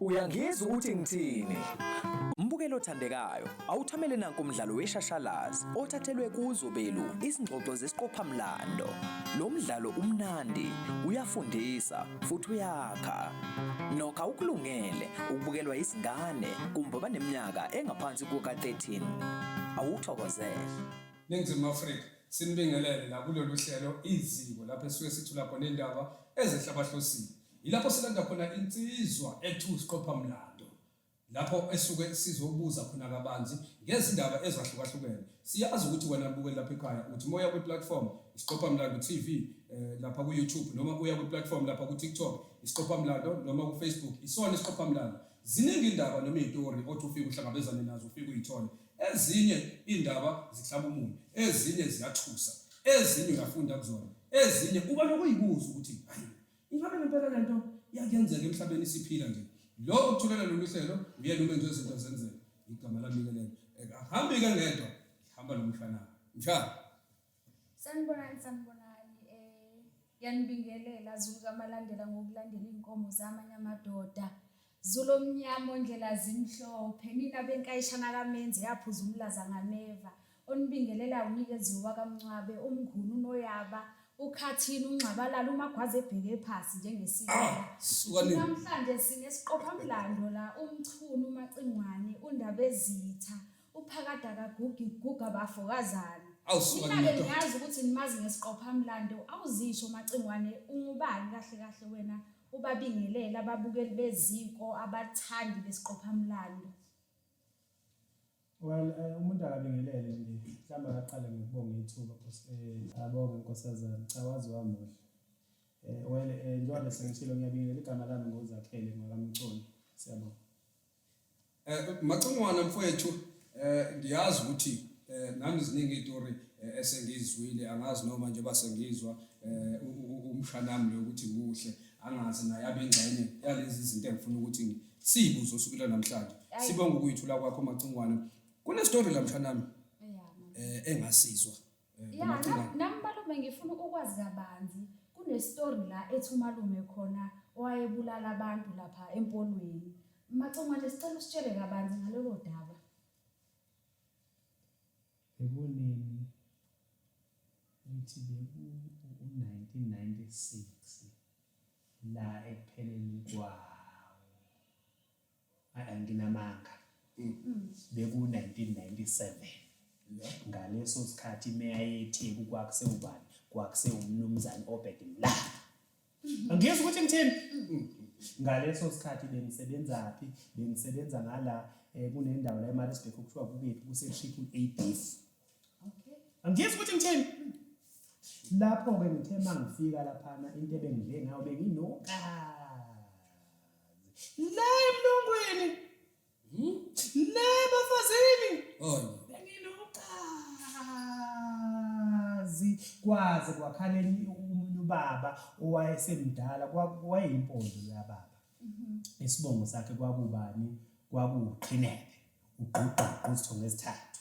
Uyangizwa ukuthi ngithini? Mbukelo othandekayo, awuthamele nanku umdlalo weshashalazi othathelwe kuzo belu izingxoxo zesiqophamlando. Lo mdlalo umnandi, uyafundisa futhi uyakha. Nokho ukulungele ukubukelwa izingane kumbe abaneminyaka engaphansi kuka-13. Awuthokozele. Ningizimu Afrika sinibingelele la kulolu hlelo iziko lapho esuke sithula khona indaba ezehlabahlosini. Ilapho silanda khona insizwa ethu isiqophamlando. Lapho esuke sizobuza khona kabanzi ngezindaba ezahlukahlukene. Siyazi ukuthi wena mbukeli lapha ekhaya uthi moya kwi-platform isiqophamlando TV lapha ku YouTube noma uya kwi-platform lapha ku TikTok isiqophamlando noma ku Facebook isona isiqophamlando. Ziningi indaba noma izitori othi ufike uhlangabezane nazo ufike uyithole. Ezinye indaba zihlaba umuntu, ezinye ziyathusa, ezinye uyafunda kuzona, ezinye kuba nokuyibuza ukuthi hayi ingabe ngempela lento yakuyenzeka emhlabeni siphila nje. Lo ukuthulela lolu hlelo uyena umenze izinto zenzeke. Igama lami ke lelo. Ahambi ke ngedwa, ihamba nomfana. Njalo. Sanibonani yanibingelela Zulu kamalandela ngokulandela inkomo zamanye amadoda. Zulu omnyama ondlela zimhlophe nina benkayishana kamenze yaphuza umlaza nganeva onibingelela unikeziwa kaMncwabe umngunu noyaba ukhathini ungxabalala umagwaze ebheke phansi njengesikela namhlanje sinesiqophamlando la umchunu umacingwane undaba ezitha uphakada kagugi guga bafokazana mina ngiyazi ukuthi nimazi ngesiqophamlando awuzisho umacingwane ungubani kahle wena ubabingelela ababukeli beziko abathandi besiqophamlando. Umuntu akabingelele nje mhlawumbe akaqale ngokubonga ithuba abonge inkosazana cha wazi wamuhle njengoba sengishilo ngiyabingelela igama lami ngozakhele ngakaMconi siyabonga Macingwana mfowethu ngiyazi ukuthi nami ziningi izitori esengizwile angazi noma nje basengizwa umshanami lo ukuthi kuhle angazi naye abengxenye yalezi zinto engifuna ukuthi sibuzo sukela namhlanje sibonga ukuyithula kwakho Macingwana kunestory la mshanami engasizwa nami malume ngifuna ukwazi kabanzi kunestory la ethi umalume khona owayebulala abantu lapha empolweni Macingwana sicela usitshele kabanzi ngalelo daba ekunini ithi u1996 la ekupheleni kwawo anginamanga beku 1997 ngaleso sikhathi imeya yeTheku kwakusewubani kwakusewumnumzane Obed Mlaba angiyezwa ukuthi ngithini ngaleso sikhathi bengisebenza ngala kunendawo la eMaritzburg okuthiwa kubephi kuse-Triple A beef angiyezwa ukuthi ngithini lapho ke ngithe mangifika laphana into ebengidle ngayo benginokazi la emlungwini la bafazini benginokazi kwaze kwakhaleni umuntu ubaba owayesemdala kwayimpondo yababa isibongo sakhe kwakubani kwakuqhinebe ugqugqu usithonga esithathu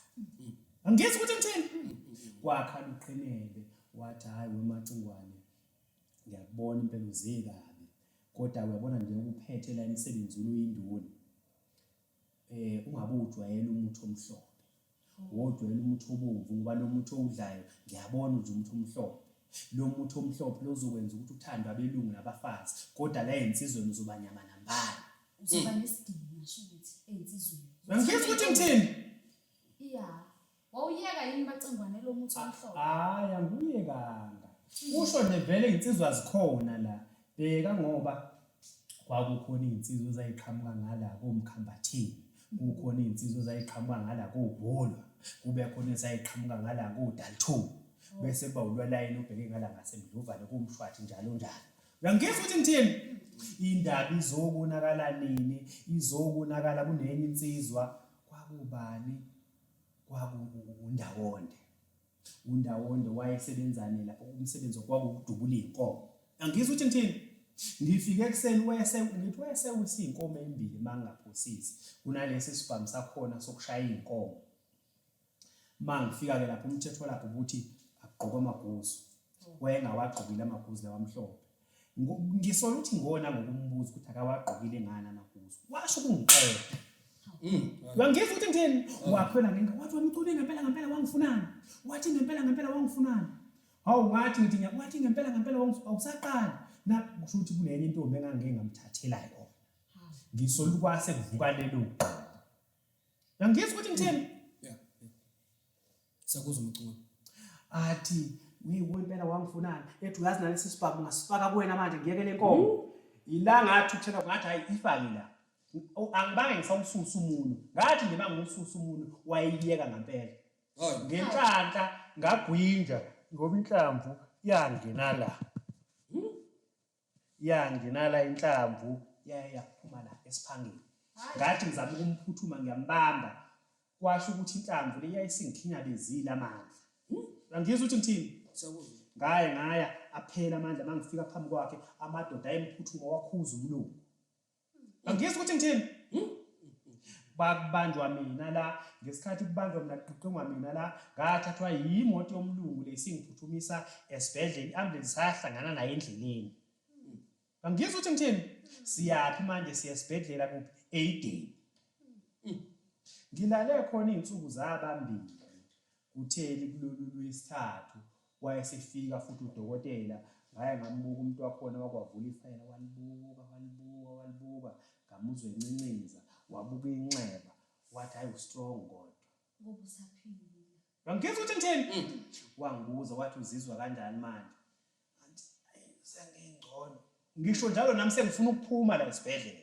angiyezwa ukuthi ngithini kwakhala uqhinebe wathi hayi weMacingwane ngiyakubona impela uzekabi kodwa uyabona nje ukuphethe la emsebenzini uyinduni ungabe ujwayela umuthi omhlophe wojwayela umuthi obomvu ngoba lo muthi owudlayo ngiyabona nje umuthi omhlophe lo muthi omhlophe lozokwenza ukuthi uthandwe abelungu nabafazi kodwa la ensizweni uzoba nyama nambala uzoba nesidingo ngisho ukuthi ensizweni angiyezwa ukuthi ngithini wawuyeka yini Macingwane lo muthi omhlophe hayi angiyekanga usho nevele insizwa zikhona la bheka ngoba kwakukhona insizwa ezayiqhamuka ngala komkhambathini kukhona insizwa ezayiqhamuka ngala koBholwa kube khona ezayiqhamuka ngala koDaltoni bese kuba ulwalayini ubheke ngala ngasemdluvane kumshwathi njalo uyangizwa ukuthi ngithini indaba izokunakala nini izokunakala kunenye insizwa kwakubani undawonde wayesebenzane lapho umsebenzi kwakudubula inkomo angizwa ukuthi ngithini ngifike ekseni wese usinkomo embili mangaphosisi kunalesi sibhamu sakhona sokushaya inkomo mangifika ke lapho umthetho lapho ukuthi agqoke amaguzu wayengawagqokile amaguzu lawamhlophe ngisola ukuthi ngona ngokumbuza ukuthi akawagqokile ngani amaguzu washo kungiqeda uyangizwa ukuthi ngithini waphela ngenga wathi wena ucule ngempela wangifunani wathi ngempela wangifunani hawu ngathi ngithi wathi ngempela awusaqala na kusho ukuthi kunenye intombi engangeke ngamthathela yona ngisola ukwase kuvuka lelo uyangizwa ukuthi ngithini sakuzwa umculo athi impela wangifunani ethi uyazi nalesi sibhabu ngasifaka kuwena manje ngiyeke lenkomo ila ngathi ukuthela ngathi hayi ifaki la angibange ngisawususa umuntu ngathi ngiba ngisusa umuntu wayiyeka ngempela ngenhlanhla ngagwinja ngoba inhlamvu yangena la inhlamvu yaphuma la esiphangeni ngathi ngizama ukumphuthuma ngiyambamba kwasho ukuthi inhlamvu le yayisingikhinyabezile amandla angizwa ukuthi ngithini ngaya aphela amandla mangifika phambi kwakhe amadoda ayemphuthuma wakhuza umlungu angizwa ukuthi ngithini bakubanjwa mina la ngesikhathi kubanjwa mina qiqengwa mina la ngathathwa yimoto yomlungu lesingiphuthumisa esibhedlela iambulance sahlangana naye endleleni angizwa ukuthi ngithini siyaphi manje siya esibhedlela kuphi eideni ngilale khona izinsuku zabambili kutheli kulolu lwesithathu wayesefika futhi udokotela ngaya ngambuka umuntu wakhona wakwavula ifayela walibuka ngamuzwe encincinza wabuka inxeba wathi hayi ustrong kodwa ngoba usaphilile ngizwa ukuthi ngithini wangibuza wathi uzizwa kanjani manje athi sengingcono ngisho njalo nami sengifuna ukuphuma la esibhedlela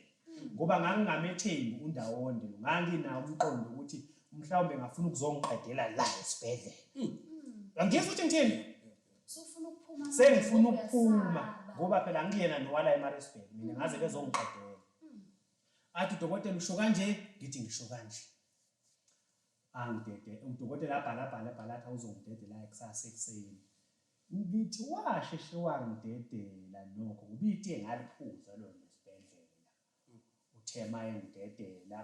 ngoba ngangingamethembi undawonde nganginawo umqondo ukuthi mhlawumbe ngafuna ukuzongiqedela la esibhedlela ngizwa ukuthi ngithini sufuna ukuphuma sengifuna ukuphuma ngoba phela ngiyena nowala eMaritzburg mina ngaze bezongiqedela athi udokotela usho kanje ngithi ngisho kanje angidede udokotela abhala athi awuzongidedela ekusasa ekuseni ngithi washeshe wangidedela nokho ubiti engaliphuza lona esibhedlela uthema engidedela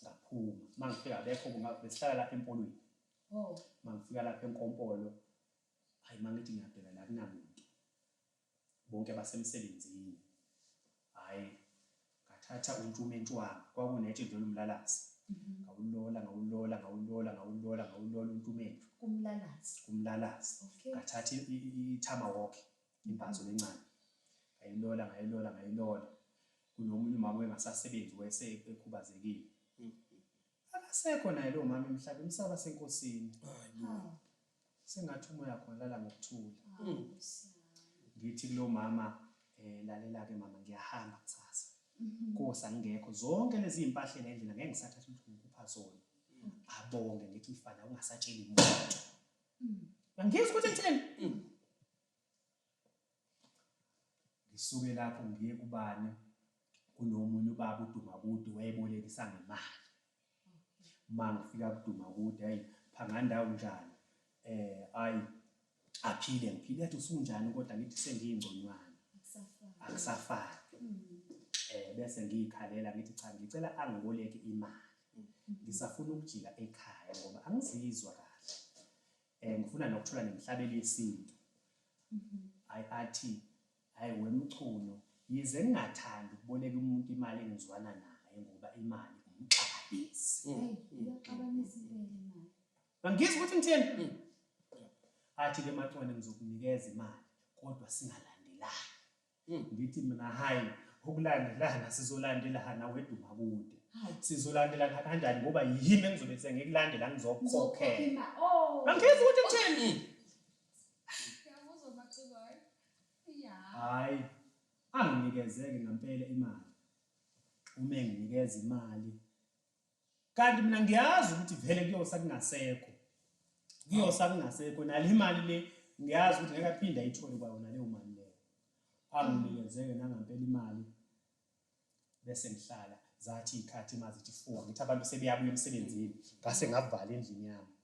ngaphuma mangifika bekho besihlala lapha empolweni mangifika lapha enkompolo hayi mangithi ngiyabheka la kunamuntu bonke basemsebenzini hayi ngathatha untshumentshu wami kwakunetshe dlula umlalazi ngawulola untshumentshu kumlalazi ngathatha ithamahawk ibhazo lencane ngayilola kunomunye umama engasasebenzi wese ekhubazekile akasekho naye lo mama emhlabeni umsaba senkosini sengathi umoya khona la ngokuthula ngithi kulo mama lalela ke mama ngiyahamba kusasa Nkosi angekho zonke lezi impahla endlela ngeke ngisathatha ukuthi ngikupha zona abonge ngithi mfana ungasatsheli umuntu ngizwe ukuthi ngithini ngisuke lapho ngiye kubani kunomunye ubaba uDumakude wayebolekisa ngemali mangifika kuDumakude hayi phangandawo njani hayi aphile ngiphile athi usunjani kodwa ngithi sengiyingconywana akusafani bese ngiyikhalela ngithi cha ngicela angiboleke imali ngisafuna ukujika ekhaya ngoba angizizwa kahle ngifuna nokuthola nemhlabeli yesintu athi hayi wemchuno yize ngingathanda ukuboleka umuntu imali engizwana naye ngoba imali umxabisi uyaxabanisa imali ngizwe ukuthi ngithini athi ke Maxwane ngizokunikeza imali kodwa singalandelani ngithi mina hayi ukulandelana sizolandelana weDumakude sizolandelana kanjani ngoba yini engizobe sengikulandela ngizokukhokhela ngizwe ukuthi ngithini yabuzwa Maxwane hayi anginikezeke ngempela imali uma enginikeza imali kanti mina ngiyazi ukuthi vele kuyosa kungasekho nale imali le ngiyazi ukuthi ngeke aphinde ayithole kwayo naleyo mali leyo anginikezeke nangempela imali bese ngihlala zathi ikhathi mazithi 4 ngithi abantu sebeyabuya emsebenzini ngase ngavala endlini yami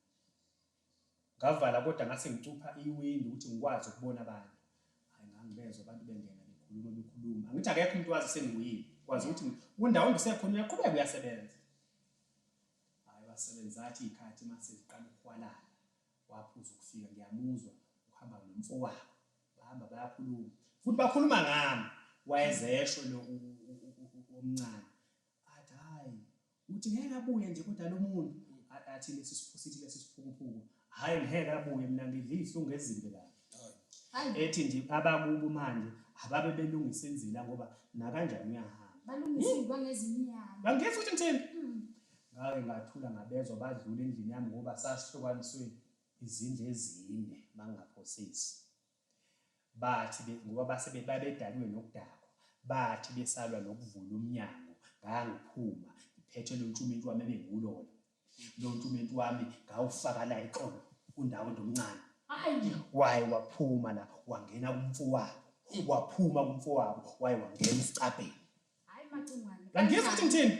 ngavala kodwa ngase ngicupha iwindi ukuthi ngikwazi ukubona abantu hayi ngangibezwe abantu bengena bekhuluma angithi akekho umuntu wazi sengiyini kwazi ukuthi undawo ngisekhona uyaqhubeka uyasebenza hayi basebenza athi ikhathi mase ziqala ukuhwalala waphuza ukufika ngiyamuzwa uhamba nomfowabo bahamba bayakhuluma futhi bakhuluma ngami wayezesho lo omncane athi hayi uthi ngeke abuye nje kodwa lo muntu athi lesi siphukuphuku hayi ngeke abuye mina ngidlisa ungezimbe la ethi nje abakubo manje ababe belungisa enzila ngoba na kanjani uyahamba balungiswa ngeziminyama bangithi uthi ngithini ngake ngathula ngabezwa badlula endlini yami ngoba sasihlukaniswe izindlu ezine bangaphosisi bathi ngoba babedaliwe nokudakwa bathi besalwa nokuvula umnyango ngangiphuma ngiphethe lo ntshumentu wami ebengulona lo ntshumentu wami ngawufaka la eqolo kundawo ndomncane waye waphuma la wangena kumfowabo waphuma kumfowabo waye wangena isicabheni hayi macingwane ngiyizwa ukuthi ngithini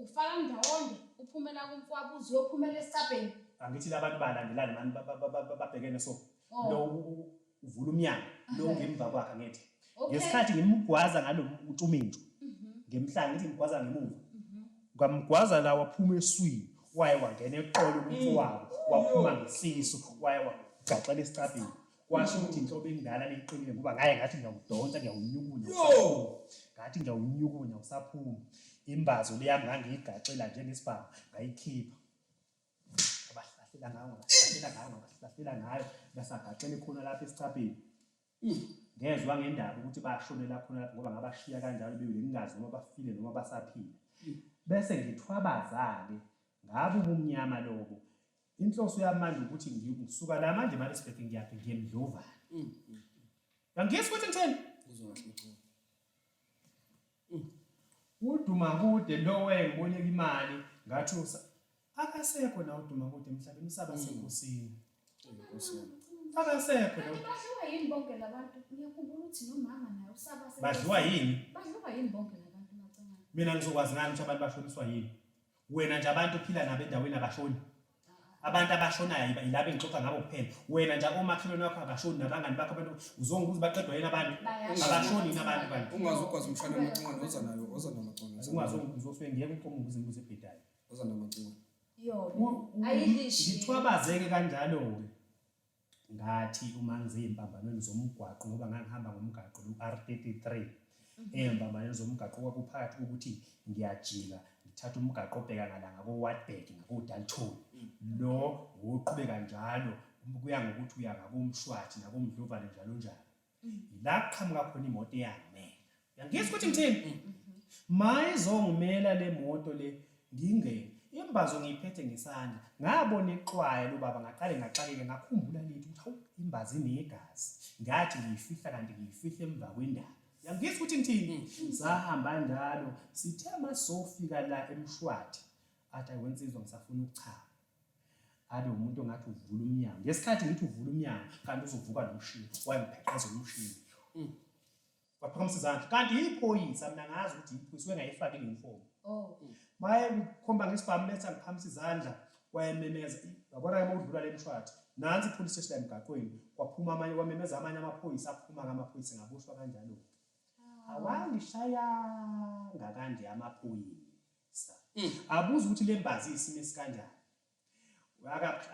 ufaka ndawonye uphumela kumfowabo uzophumela esicabheni angithi labantu balandelana mani babhekene so lo uvula umnyango lo ngemva kwakhe ngithi ngesikhathi ngimgwaza ngalo utshumintshu ngemhlanje ngithi ngigwaza ngemuva ngamgwaza la waphuma eswini waye wangena eqolo kumfowabo waphuma ngesiso waye wagaxela esicabheni kwasho ukuthi inhlobo engidala leqinile ngoba ngaye ngathi ngiyawudonsa ngiyawunyukunya ngathi ngiyawunyukunya usaphuma imbazo leyami ngangiyigaxela njengesibhamu ngayikhipha abahlahlela ngayo basagaxele khona lapha esicabheni ngezwe ngendaba ukuthi bashonela khona lapho ngoba ngabashiya kanjalo beyolengazi noma bafile noma basaphila bese ngithwabaza-ke ngabe ubumnyama lobo inhloso yamanje ukuthi ngisuka la manje Maritzburg ngiyaphi ngiyemdlovana ngangiyisi ukuthi ngitheni uDumakude lo wengiboneka imali ngathi akasekho na uDumakude emhlabeni usaba senkosini akasekho na badliwa yini bonke labantu ngiyakhumbula ukuthi nomama naye usaba badliwa yini badliwa yini bonke labantu macingwane mina ngizokwazi ngani ukuthi abantu bashoniswa yini wena nje abantu phila nabo endaweni abashoni abantu abashonayo yilabo engixoxa ngabo kuphela wena nje omakhelwane wakho abashoni nabangani bakho abantu uzongibuza baqedwa yini abantu abashoni nabantu kanti ungazokwazi umshana amacingwane oza namacingwane ungazozwe ngiyeke uqomo ukuzibuza ebhedayo oza namacingwane yo ayilishi ngithwabazeke kanjalo-ke ngathi uma ngizey'mpambanweni zomgwaqo ngoba ngangihamba ngomgaqo u-R33 ey'mpambanweni zomgaqo kwakuphakathi kokuthi ngiyajika ngithatha umgaqo obheka ngalanga ko-Wartburg ngako-Dalton lo woqhubeka njalo kuya ngokuthi uya ngakomshwathi nakomdlovane njalo njalo la kuqhamuka khona imoto eyangimela yangizwa ukuthi ngithini mayizongimela le moto le ngingene imbazo ngiyiphethe ngesandla ngabona ixwaya lobaba ngaqale ngaxakeke ngakhumbula lithi ukuthi hawu imbazi inegazi ngathi ngiyifihla kanti ngiyifihla emva kwendaba yangizwa ukuthi ngithini sahamba njalo sithe masofika la emshwathi athi ayiwensizwa ngisafuna ukuchama abe umuntu ongathi uvula umnyango ngesikhathi ngithi uvula umnyango kanti uzovuka nomshini wayengipheqeza umshini waphakamisa izandla kanti iphoyisa mina ngazi ukuthi iphoyisa wengayifaki uniform maye ukhomba ngesibhamu letha ngiphamisa izandla wayememeza yabona udlula le mshwathi nansi ipolice station emgaqweni kwaphuma amanye kwamemeza amanye amaphoyisa aphuma ngamaphoyisa ngaboshwa kanjalo awangishayanga kanje amaphoyisa abuza ukuthi le mbazi isimo esikanjani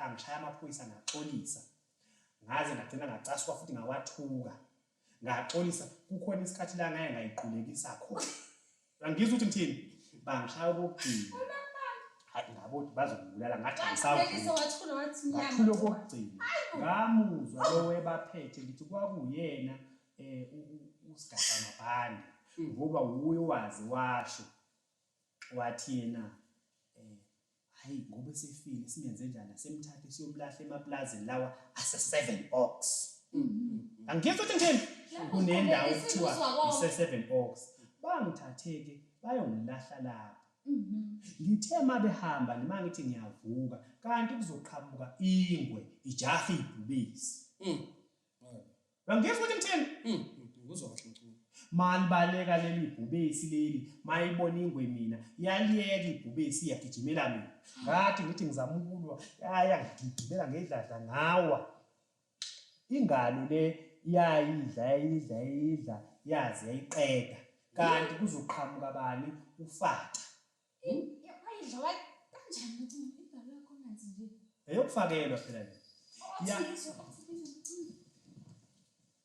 angishaya amaphoyisa ngaxolisa ngaze ngagcina ngacaswa futhi ngawathuka ngaxolisa kukhona isikhathi la ngaye ngayiqulekisa khona angizwa ukuthi ngithini bangishaya okugcina hayi ngabo bazongibulala ngathi ngathula okugcina ngamuzwa lo webaphethe ngithi kwakuyena uSigaba Mabhande ngoba uye wazi washo wathi yena hayi ngoba sefile simenze njani asemthathe siyomlahla emaplazini lawa ase7 Oaks angizwa ukuthi ngithini kunendawo ekuthiwa ise7 Oaks bangithatheke bayongilahla lapha ngithe mabehamba nima ngithi ngiyavuka kanti kuzoqhamuka ingwe ijaha ibhubesi ngangizwa ukuthi ngithini ngizwa kahle ngicela malibaleka leli ibhubesi leli mayibona ingwe mina yaliyeka ibhubesi iyagijimela mina ngathi ngithi ngizama ukulwa yaya ngigibela ngedladla ngawa ingalo le yayidla yazi yayiqeda kanti kuzoqhamuka bani uFaca wayidla kanjani ukuthi ingalo yakho manzi nje eyokufakelwa phela le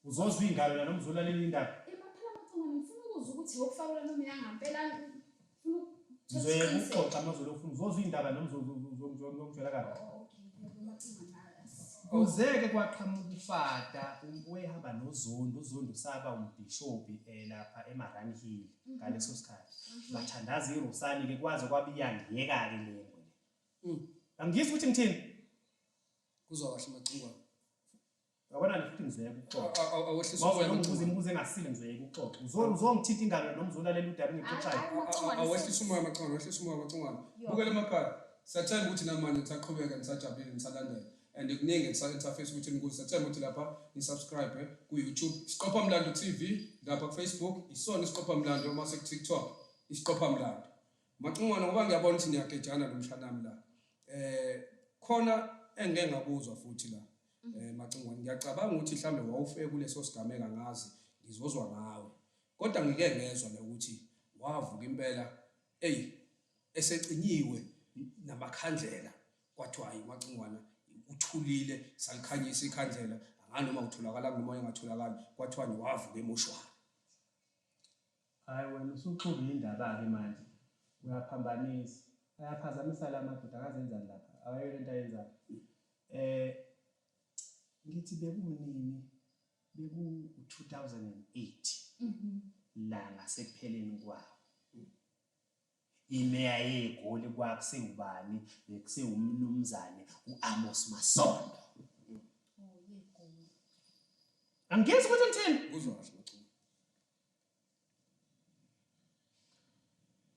uzozwa ingalo la noma uzolalela indaba Phela Macongwane ngifuna ukuzwa ukuthi ukufakela noma yangampela ngifuna ngizoyeka ukuxoxa amazolo ofuna uzozwa indaba noma uzongitshela kahle okay Macongwane uzeke kwaqhamuka ufada wehamba noZondo saba umbishophi lapha eMarani Hill ngaleso sikhathi bathandaza iRosani ke kwaze kwabiyangiyeka ke lengwe angizwe ukuthi ngithini kuzwa kahle Macongwane yabona nje futhi ngizeke ukuxoxa awehlisa mawuze ngibuze imibuzo engasile ngizeke ukuxoxa uzongithinta ingalo noma uzolalela udaba engixoxayo awehlisa umoya Macongwane wehlisa umoya Macongwane bukele emakhaya siyathemba ukuthi namanje nisaqhubeka nisajabulile nisalandela and kuningi nisafisa ukuthi nikuze siyathemba ukuthi lapha ni-subscribe ku-YouTube Isiqopha Mlando TV lapha ku-Facebook isona Isiqopha Mlando mase ku-TikTok Isiqopha Mlando Macongwane ngoba ngiyabona ukuthi niyagejana nomshanami la khona engeke ngabuzwa futhi la Macongwane ngiyacabanga ukuthi mhlambe wawufike kuleso sigameka ngazi ngizozwa ngawe kodwa ngike ngezwa la ukuthi wavuka impela esecinyiwe namakhandlela kwathiwa hayi Macongwane uthulile salikhanyisa ikhandlela anganoma utholakala noma engatholakali kwathiwa wavuka emoshwari hayi wena usuxube indaba ke manje uyaphambanisa ayaphazamisa la madoda akazenzani lapha awayele into ayenzayo ngithi bekunini beku 2008 la ngasekupheleni kwawo imeya yeGoli kwakusengubani bekusewumnumzane uAmos Masondo yeGoli angezi ukuthi ngithini kuzwa kahle Macongwane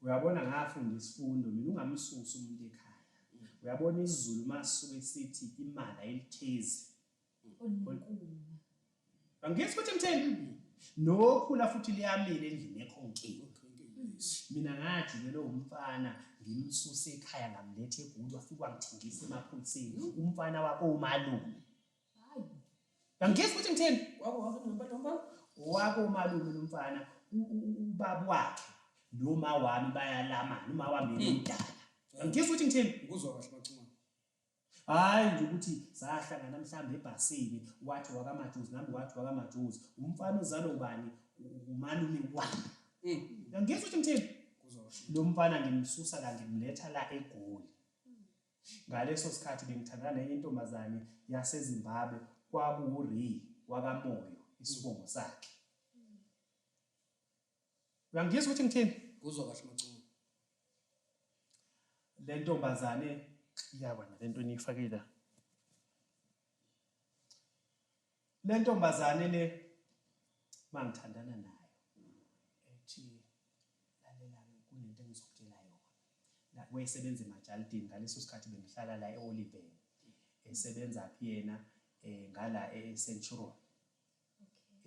uyabona ngafunda isifundo mina ungamsusa umuntu ekhaya uyabona isiZulu masuke sithi imali ayilithezi angezi ukuthi ngithini nokhula futhi liyamile endlini ekhonkingi mina ngathi ke lo umfana ngimsusa ekhaya ngamlethe eGoli wafika ngithengisa emaphoyiseni umfana wako umalume hayi angezi ukuthi ngithini wako umalume nomfana ubaba wakhe noma wami bayalamana uma wami emdala angezi ukuthi ngithini kuzwa kahle Macongwane hayi nje ukuthi sahlangana mhlambe ebhasini wathi wakamajuzi nami wathi wakamajuzi umfana uzalo ubani umalume wami angezi ukuthi ngithini lo mfana ngimsusa la ngimletha la eGoli ngaleso sikhathi bengithandana nenye intombazane yaseZimbabwe kwakuRay wakaMoyo isibongo sakhe angezi ukuthi ngithini kuzwa kahle Macongwane le ntombazane iyabona lento enifakile le ntombazane le mangithandana nayo ethi lalela kunento engizokutshela yona wayesebenza eMajalidini ngaleso sikhathi bengihlala la eOliven esebenza phi yena ngala eCenturion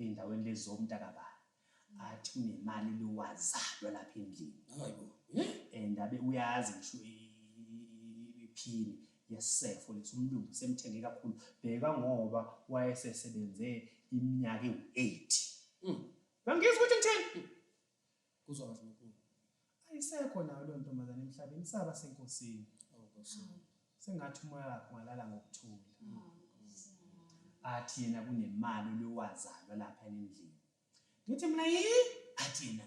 endaweni lezomntakabani athi kunemali liwazalwa lapha endlini hayibo endabe uyazi ngisho iphini yesefo lesumlungu semthenge kakhulu bheka ngoba wayesesebenze iminyaka ewu8 angizwe ukuthi ngithini kuzwa kahle Macongwane ayisekho nayo lo ntombazane emhlabeni saba senkosini awukosini sengathi umoya wakhe ungalala ngokuthula athi yena kunemali liwazalwa lapha endlini ngithi mina athi yena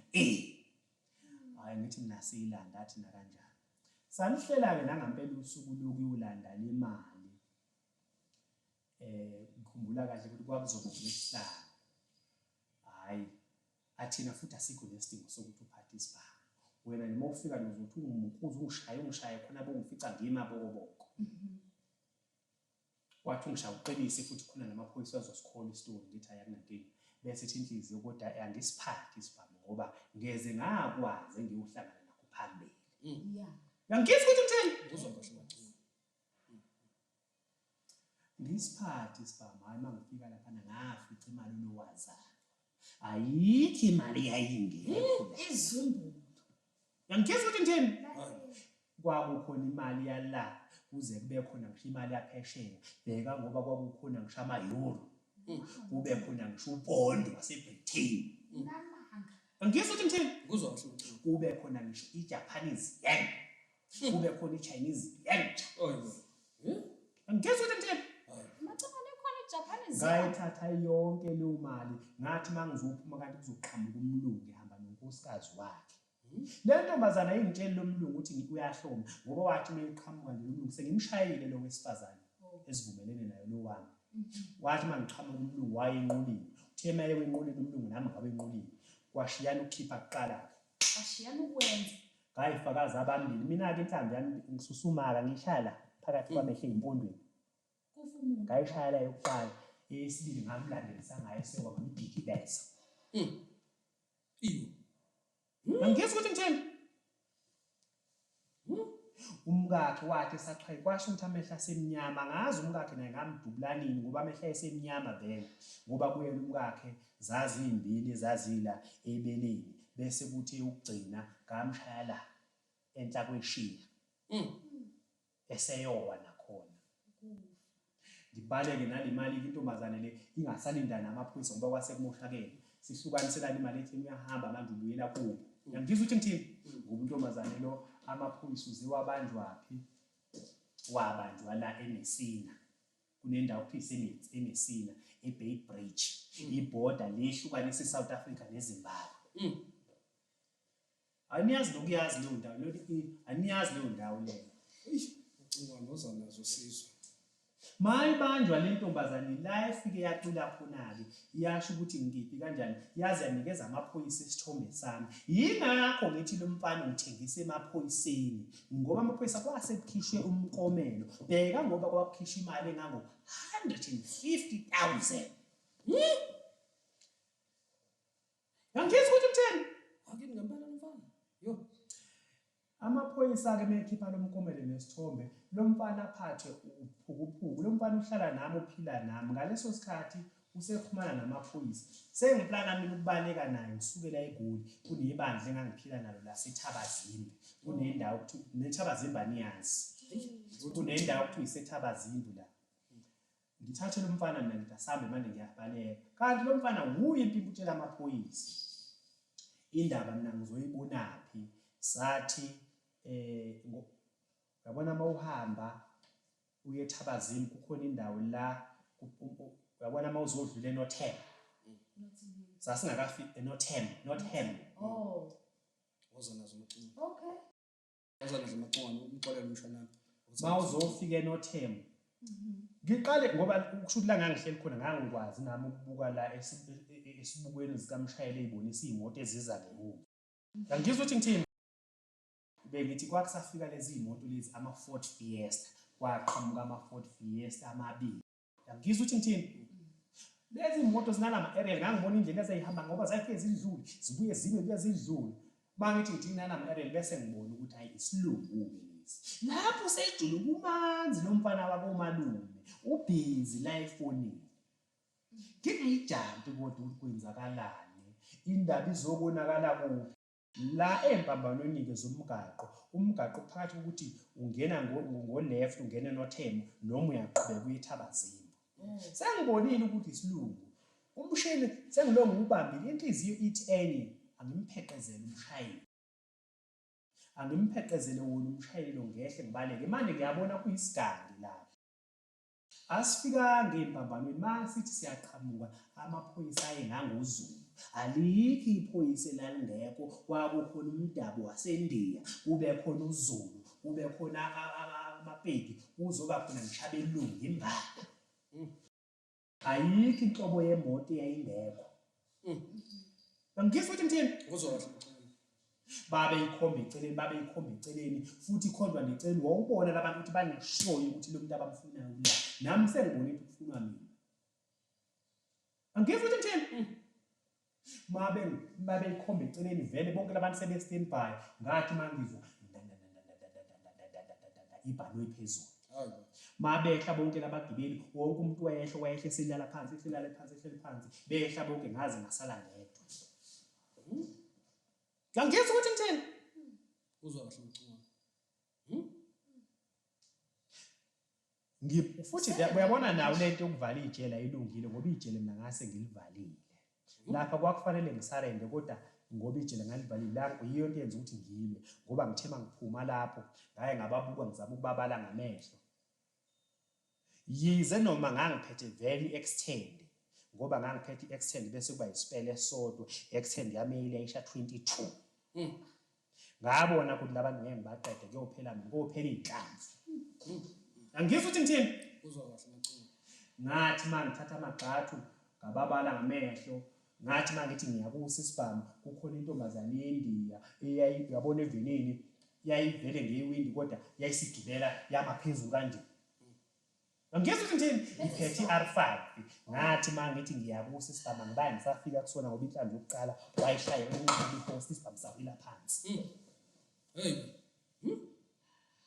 hayi ngithi mina siyilanda athi na kanjani sanihlela ke nangampela usuku lokuyolanda le mali ngikhumbula kahle ukuthi kwakuzoba ngesihlanu hayi athina futhi asikho nesidingo sokuthi uphathe isibhamu wena noma ufika nje uzothi ungishaye khona bongifica ngimabokoboko wathi ungishaya uqinise futhi khona namaphoyisa azosikhola isitori ngithi ayakunankingi bese ithi inhliziyo kodwa angisiphathi isibhamu ngoba ngeze ngakwazi ngiyohlangana nakho phambili angizwe ukuthi ngithini kuzwa kahle Macongwane ngisiphathi isibhamu hayi mangifika lapha ngafica imali lowazana ayikho imali yayingekho izumbulo angizwe ukuthi ngithini kwakukhona imali yala kuze kube khona ngisho imali yaphesheya bheka ngoba kwakukhona ngisho ama-euro kube khona ngisho upondo waseBritain namanga angizwe ukuthi ngithini kuzwa kahle Macongwane kube khona ngisho iJapanese yen kube khona iChinese yen oyibo angizwe ukuthi ngithini Macongwane khona iJapanese ngayithatha yonke leyo mali ngathi mangizophuma kanti kuzoqhamuka umlungu ehamba nonkosikazi wakhe. Le ntombazana ingitshela lo mlungu ukuthi uyahloma ngoba wathi meqhamuka lo mlungu sengimshayile lo wesifazane esivumelene nayo lo wami. Wathi mangiqhamuka umlungu wayenqulile. Uthe maye wenqulile umlungu nami ngabe enqulile. Kwashiyana ukukhipha kuqala. Kwashiyana ukwenza. Ngayifakaza abambili. Mina-ke inhlambi yami ngisusumaka ngihlala phakathi kwamehlo empondweni. Kufumuntu. Ngayishaya la yokuqala. Eyesibili ngamlandelisa ngayo sekwaba ngidikibeza. Iyo. Angizwa ukuthi ngithini? Umkakhe wathi esaqhayi kwasho ukuthi amehla asemnyama ngazi umkakhe naye ngamdubulanini ngoba amehla asemnyama vele ngoba kuye umkakhe zazi izimbili zazila ebeleni bese kuthi ukugcina ngamshaya la enhla kweshiya eseyowa nakhona ngibaleke nalemali intombazane le ingasalinda namaphoyisa ngoba kwase kumoshakele sihlukaniselana imali ethi uyahamba manje ubuyela kubo. Ngizwe ukuthi ngithini ngoba intombazane lo amaphoyisa uziwabanjwaphi wabanjwa la eMessina kunendawo kuthiwa eMessina eBay Bridge iborder lehlukanisa eSouth Africa neZimbabwe. Aniyazi lokuyazi leyo ndawo aniyazi leyo ndawo leyo. Ucinga noza nazo sizwe. Mayibanjwa le ntombazane la efike yacula khona-ke yasho ukuthi ngiphi kanjani yaze yanikeza amaphoyisa isithombe sami. Yingakho ngithi lo mfana ngithengise emaphoyiseni ngoba amaphoyisa kwasekukhishwe umkomelo. Bheka ngoba kwakukhishwa imali engango 150,000. Yangizwa ukuthi kutheni? Akini ngempela mfana. Yo. Amaphoyisa-ke mekhipha lo mkomelo nesithombe lo mfana aphathe uphukuphuku. Lo mfana uhlala nami uphila nami ngaleso sikhathi usexhumana namaphoyisa. Sengiplana mina ukubaleka naye ngisukela eGoli kunebandla engangiphila nalo laseThabazimbi. Kunendawo ukuthi neThabazimbi aniyazi. Kunendawo ukuthi iseThabazimbi la. Ngithathe lo mfana mina ngidasambe manje ngiyabaleka. Kanti lo mfana uye impimbo utshela amaphoyisa. Indaba mina ngizoyibonaphi? Sathi yabona mawuhamba uye eThabazimbi kukhona indawo la yabona mawuzodlula eNothem. Sasingakafiki eNothem. Oh. Woza nazo umculo. Okay. Woza nazo umculo umxolele umshana. Mawuzofika eNothem. Ngiqale ngoba kushuthi la ngangihleli khona ngangikwazi nami ukubuka la esibukweni sikamshayeli ezibonisa izimoto eziza ngemuva. Ngizwe ukuthi ngithini? Bengithi kwakusafika lezi imoto lezi ama-Ford Fiesta kwaqhamuka ama-Ford Fiesta amabili. Ngizwe ukuthi ngithini? Lezi imoto zinalama aerial ngangibona indlela ezayihamba ngoba zayifike zidlule zibuye zibe zidlule. Bangithi ngithi nalama aerial bese ngibona ukuthi hayi isilungu lesi. Lapho sejule kumanzi lo mfana wabo malume ubhizi la efonini. Ngingayijampi kodwa ukuthi kwenzakalani indaba izobonakala kuphi. La empambanweni zomgaqo umgaqo phakathi ukuthi ungena ngo-left ungena eNothem noma uyaqhubeka uye eThabazimbi. Sengibonile ukuthi isilungu umshini sengilonga ubambile inhliziyo ithi enye angimpheqezele umshayeli. Angimpheqezele wona umshayeli lo ngehle ngibaleke manje ngiyabona kuyisigandi lapha. Asifikanga empambanweni masithi siyaqhamuka amaphoyisa ayengangozulu. Alikho iphoyisa elalingekho kwakukhona umdabu waseNdiya kube khona uZulu kube khona amapedi kuzoba khona ngishabelungu imbala. Ayikho inhlobo yemoto eyayingekho. Ngizwe ukuthi ngithini? Uzwa kahle umculo. Babeyikhomba eceleni futhi ikhondwa neceleni wawubona labantu ukuthi baneshoyo ukuthi lo muntu abamfunayo la. Nami sengibone ukuthi kufunwa mina. Ngizwe ukuthi ngithini? Babeyikhomba eceleni vele bonke labantu sebe standby ngathi mangizwa ibhanoyi phezulu. Hayi. Mabehla bonke labagibeli wonke umuntu wayehle selala phansi ehleli phansi behla bonke ngaze ngasala ngedwa. Ngizwe ukuthi ngithini? Uzwa kahle umculo. Futhi uyabona nawo lento yokuvala ijele ayilungile ngoba ijele mina ngase ngilivalile. Lapha kwakufanele ngisarende kodwa ngoba ijele ngalivalile la yiyo into yenza ukuthi ngilwe ngoba ngithema ngiphuma lapho ngaye ngababuka ngizama ukubabala ngamehlo. yize noma ngangiphethe vele extend ngoba ngangiphethe extend bese kuba isipele esodwa extend yami yayisha 22 ngabona ukuthi labantu ngeke ngibaqede kuyophela mina kuyophela inhlanzi angizwe ukuthi ngithini uzwa kahle macunga ngathi mangithatha amagxathu ngababala ngamehlo ngathi mangithi ngiyakusa isibhamu kukhona intombazane yeNdiya eyayiyabona evinini yayivele ngewindi kodwa yayisigibela yamaphezulu kanje angizwe ukuthi ngithini iphethe R5 ngathi mangithi ngiyakusa isibhamu ngibani ngisafika kusona ngoba inhlanzi yokuqala wayishaya enqaba ipost isibhamu sawila phansi hey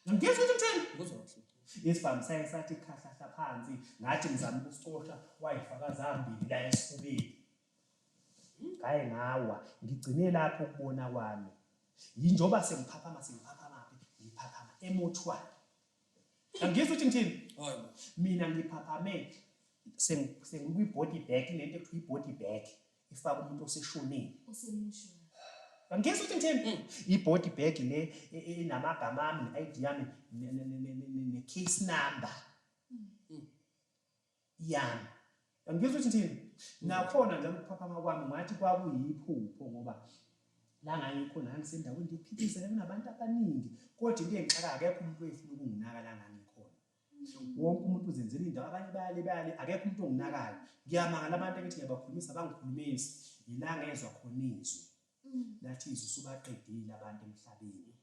angizwe ukuthi ngithini uzwa kahle isibhamu sathi khahlahla phansi ngathi ngizama ukusicosha wayifaka zambili la esifubeni hayi ngawa ngigcine lapho ukubona kwami yinjoba sengiphaphama ngiphaphama emothwala angizwe ukuthi ngithini hayi mina ngiphaphame sengikwi-body bag lento ekuthiwa i-body bag ifaka umuntu oseshonile osemushwa angizwe ukuthi ngithini i-body bag le enamagama ami ne-ID yami ne-case number yami angizwe ukuthi ngithini nakhona njalo ukuphaphama kwami ngathi kwakuyiphupho ngoba la ngangikhona ngangisendaweni ndiphithizela kunabantu abaningi kodwa into engixaka akekho umuntu oyefuna ukunginaka la ngangikhona wonke umuntu uzenzela indawo abanye bayale akekho umuntu onginakayo ngiyamangala abantu engithi ngiyabakhulumisa bangikhulumisi yila ngezwa khona izwi lathi izwi subaqedile abantu emhlabeni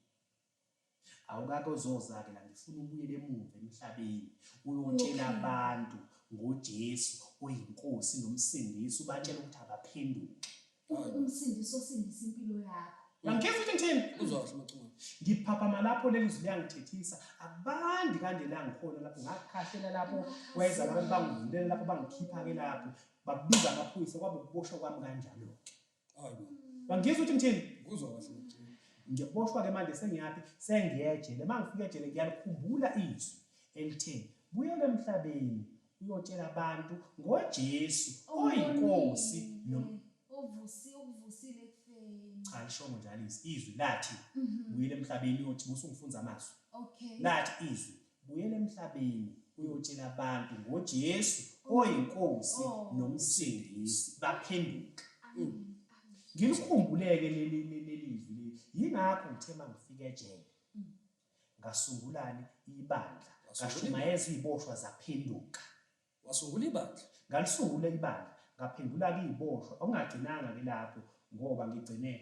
awukake uzoza-ke la ngifuna ubuyele emuva emhlabeni uyotshela abantu ngoJesu oyinkosi nomsindisi ubatshela ukuthi abaphenduke umsindisi osindisa impilo yakho angizwe ukuthi ngithini uzwa kahle macunga ngiphaphama lapho leli zwi liyangithethisa akubandi kanje la ngikhona lapho ngakhahlela lapho weza abantu bangivulela lapho bangikhipha-ke lapho bakubiza amaphoyisa kwabe ukuboshwa kwami kanjalo-ke hayi angizwe ukuthi ngithini uzwa kahle macunga ngiyaboshwa-ke manje sengiyaphi sengiyejele uma ngifika ejele ngiyalikhumbula izwi elithe buyele emhlabeni uyotshela abantu ngoJesu oyinkosi ovusile ekufeni cha lishongo njalo izwi lathi buyele emhlabeni uyothi musungifunza amazwi okay lathi izwi buyele emhlabeni uyotshela abantu ngoJesu oyinkosi nomsindisi baphenduka ngilikhumbuleke leli izwi yingakho ngithe mangifika ejele ngasungulani ibandla ngashumayeza iziboshwa zaphenduka wasungula ibandla ngalisungule ibandla ngaphendula-ke iziboshwa okungagcinanga-ke lapho ngoba ngigcine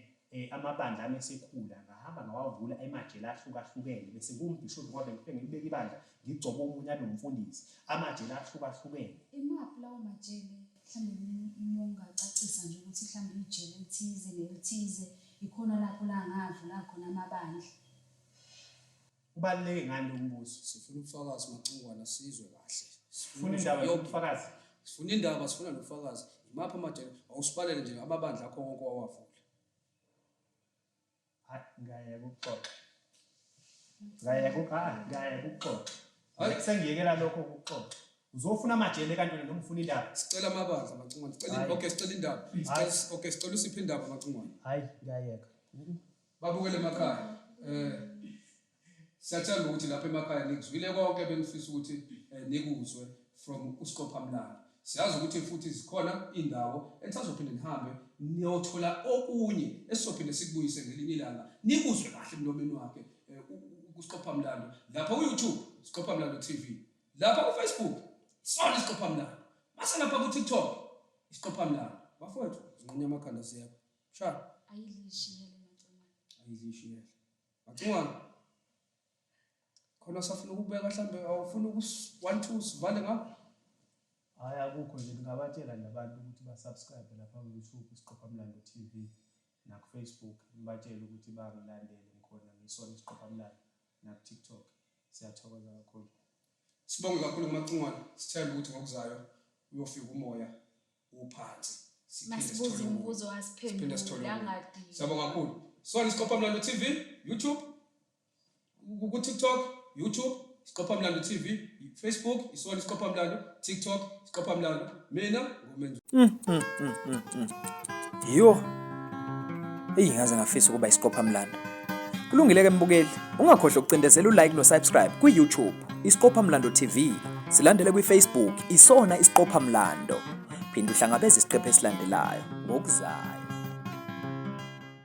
amabandla ami esekhula ngahamba ngawavula emajele ahlukahlukene bese ngumbhishobhi ngoba ngifike ngilibeka ibandla ngigcobe omunye alomfundisi amajele ahlukahlukene imaphi lawo majele mhlawumbe ungacacisa nje ukuthi mhlawumbe ijele elithize nelithize ikhona lapho la ngavula khona amabandla ubaluleke ngani lo mbuzo sifuna ubufakazi macungwana sizwe kahle sifuna indaba yobufakazi sifuna indaba sifuna nobufakazi imaphi amajele awusibalele nje amabandla akho wonke wawavula ngayeka ukuxoxa ngayeka ukuxoxa sengiyekela lokho ukuxoxa uzofuna amajele kantona noma ufuna indaba sicela amabandla macungwana sicela indaba sicela usiphe indaba macungwana hayi ngiyayeka babukele emakhaya siyathemba ukuthi lapha emakhaya nikuzwile konke benifisa ukuthi nikuzwe from uSiqophamlando siyazi ukuthi futhi zikhona indawo enisazophinde nihambe niyothola okunye esizophinde sikubuyise ngelinye ilanga nikuzwe kahle emlomeni wakhe kuSiqophamlando lapha ku-YouTube Siqophamlando TV lapha ku-Facebook sona Siqophamlando mase lapha ku-TikTok Siqophamlando bafowethu zinqunya amakhanda ziyapha sha ayidlishiyele macungwana khona safuna ukubeka mhlambe awufuna uku-1 2 sivale ngapha hayi akukho nje ngingabatshela nabantu ukuthi basubscribe lapha ku-YouTube Siqophamlando TV naku-Facebook ngibatshele ukuthi bangilandele ngikhona ngisona Siqophamlando naku-TikTok siyathokoza kakhulu sibonge kakhulu macungwana sithemba ukuthi ngokuzayo uyofika umoya uphansi masibuza umbuzo wasiphendula angadi siyabonga kakhulu sona Siqophamlando TV YouTube ku-TikTok YouTube Siqophamlando TV Facebook isona Siqophamlando TikTok Siqophamlando mina ngumenzi Yo. Ngaze ngafisa ukuba iSiqophamlando. Kulungile ke mbukeli, ungakhohlwa ukucindezela uLike noSubscribe ku-YouTube iSiqophamlando TV. Silandele kwi-Facebook isona isiqophamlando. Phinda uhlangabeze isiqephu esilandelayo ngokuzayo.